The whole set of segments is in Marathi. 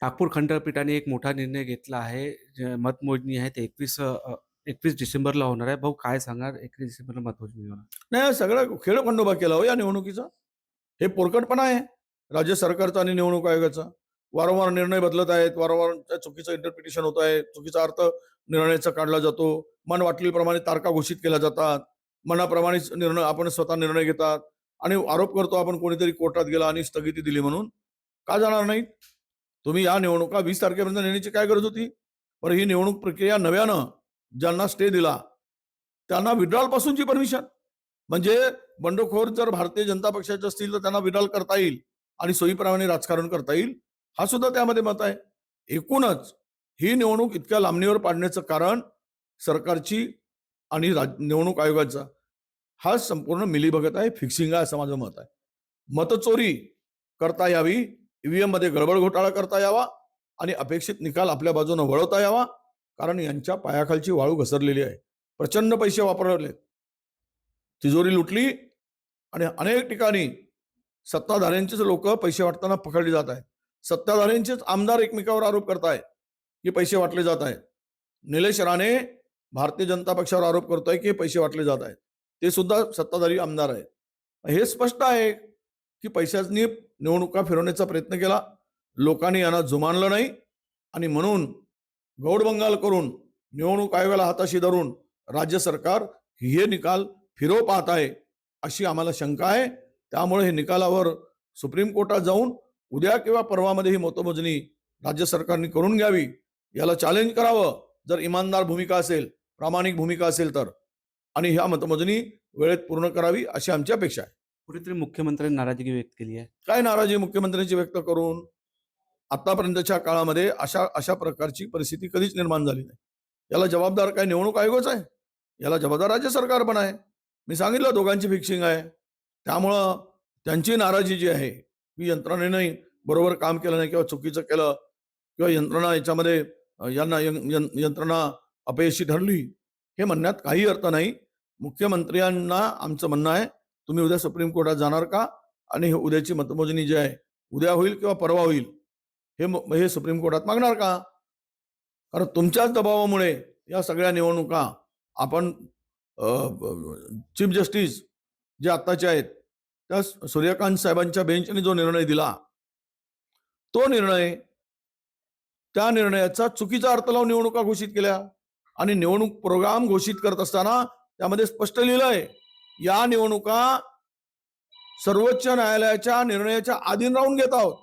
नागपूर खंडपीठाने एक मोठा निर्णय घेतला आहे. मतमोजणी आहे ते 21 डिसेंबरला होणार आहे. भाऊ काय सांगणार? 21 डिसेंबरला मतमोजणी होणार. नाही, हा सगळा खेळखंडोबा केला हो या निवडणुकीचा. हे पोरकटपणा आहे राज्य सरकारचा आणि निवडणूक आयोगाचा. वारंवार निर्णय बदलत आहेत, वारंवार त्या चुकीचं इंटरप्रिटेशन होत आहे, चुकीचा अर्थ निर्णयाचा काढला जातो, मन वाटलेप्रमाणे तारखा घोषित केल्या जातात, मनाप्रमाणेच निर्णय आपण स्वतः निर्णय घेतात आणि आरोप करतो आपण कोणीतरी कोर्टात गेला आणि स्थगिती दिली म्हणून. का जाणार नाहीत? तुम्ही या निवडणुका 20 तारखेपर्यंत नेण्याची काय गरज होती? बरं, ही निवडणूक प्रक्रिया नव्यानं ज्यांना स्टे दिला त्यांना विड्रॉल पासूनची परमिशन, म्हणजे बंडखोर जर भारतीय जनता पक्षाचे असतील तर त्यांना विड्रॉल करता येईल आणि सोयीप्रमाणे राजकारण करता येईल, हा सुद्धा त्यामध्ये मत आहे. एकूणच ही निवडणूक इतक्या लांबणीवर पाडण्याचं कारण सरकारची आणि निवडणूक आयोगाचा हा संपूर्ण मिलीभगत आहे, फिक्सिंग आहे असं माझं मत आहे. मतचोरी करता यावी, ईव्हीएम मध्ये गडबड घोटाळा करता यावा आणि अपेक्षित निकाल आपल्या बाजूने वळवता यावा, कारण यांच्या पायाखालची वाळू घसरलेली आहे. प्रचंड पैसे वापरले, तिजोरी लुटली आणि अनेक ठिकाणी सत्ताधाऱ्यांचेच लोक पैसे वाटताना पकडले जात आहेत. सत्ताधाऱ्यांचेच आमदार एकमेकावर आरोप करतायत की पैसे वाटले जात आहेत. निलेश राणे भारतीय जनता पक्षावर आरोप करतोय की पैसे वाटले जात आहेत. ते सुद्धा सत्ताधारी आमदार आहेत. हे स्पष्ट आहे की पैशांनी निवडणुका फिरवण्याचा प्रयत्न केला, लोकांनी यांना जुमानलं नाही आणि म्हणून गौडबंगाल करून निवडणूक आयोगाला हाताशी धरून राज्य सरकार हे निकाल फिरव पाहत आहे अशी आम्हाला शंका आहे. त्यामुळे हे निकालावर सुप्रीम कोर्टात जाऊन उद्या किंवा परवामध्ये ही मतमोजणी राज्य सरकारने करून घ्यावी, याला चॅलेंज करावं जर इमानदार भूमिका असेल, प्रामाणिक भूमिका असेल तर, आणि ह्या मतमोजणी वेळेत पूर्ण करावी अशी आमची अपेक्षा आहे. कुठेतरी मुख्यमंत्र्यांनी नाराजगी व्यक्त केली आहे. काय नाराजी मुख्यमंत्र्यांची व्यक्त करून? आतापर्यंतच्या काळामध्ये अशा अशा प्रकारची परिस्थिती कधीच निर्माण झाली नाही. याला जबाबदार काय निवडणूक आयोगच आहे? याला जबाबदार राज्य सरकार पण आहे. मी सांगितलं दोघांची फिक्सिंग आहे. त्यामुळं त्यांची नाराजी जी आहे की यंत्रणेने बरोबर काम केलं नाही किंवा चुकीचं केलं किंवा यंत्रणा याच्यामध्ये यंत्रणा अपयशी ठरली, हे म्हणण्यात काही अर्थ नाही. मुख्यमंत्र्यांना आमचं म्हणणं आहे, तुम्ही उद्या सुप्रीम कोर्टात जाणार का? आणि हे उद्याची मतमोजणी जी आहे उद्या होईल किंवा परवा होईल, हे सुप्रीम कोर्टात मागणार का? कारण तुमच्याच दबावामुळे या सगळ्या निवडणुका आपण चीफ जस्टिस जे आत्ताचे आहेत त्या सूर्यकांत साहेबांच्या बेंचने जो निर्णय दिला, तो निर्णय, त्या निर्णयाचा चुकीचा अर्थ लावून निवडणुका घोषित केल्या आणि निवडणूक प्रोग्राम घोषित करत असताना त्यामध्ये स्पष्ट लिहिलंय या निवडणुका सर्वोच्च न्यायालयाच्या निर्णयाच्या अधीन राहून घेत आहोत.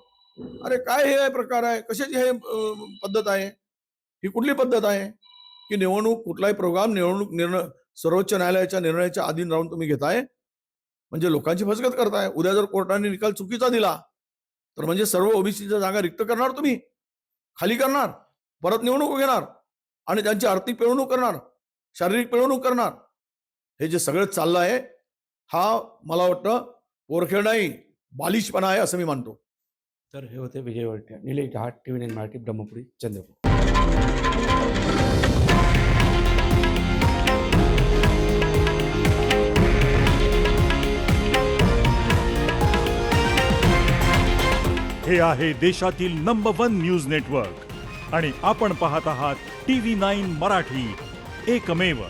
अरे काय हे प्रकार आहे? कशाची हे पद्धत आहे? ही कुठली पद्धत आहे की निवडणूक कुठलाही प्रोग्राम निर्णय सर्वोच्च न्यायालयाच्या निर्णयाच्या अधीन राहून तुम्ही घेताय? म्हणजे लोकांची फसगत करताय. उद्या जर कोर्टाने निकाल चुकीचा दिला तर म्हणजे सर्व ओबीसीच्या जागा रिक्त करणार, तुम्ही खाली करणार, परत निवडणूक घेणार आणि त्यांची आर्थिक पिळवणूक करणार, शारीरिक पिळवणूक करणार. हे जे सगळं चाललं आहे हा मला वाटतं पोरखेड नाही, बालिशपणा आहे असं मी मानतो. तर हे होते विजय वळटे, निलेश जहाट, TV9 मराठी, ब्रह्मपुरी, चंद्रपूर. हे आहे देशातील नंबर 1 न्यूज नेटवर्क आणि आपण पाहत आहात TV9 मराठी, एकमेव.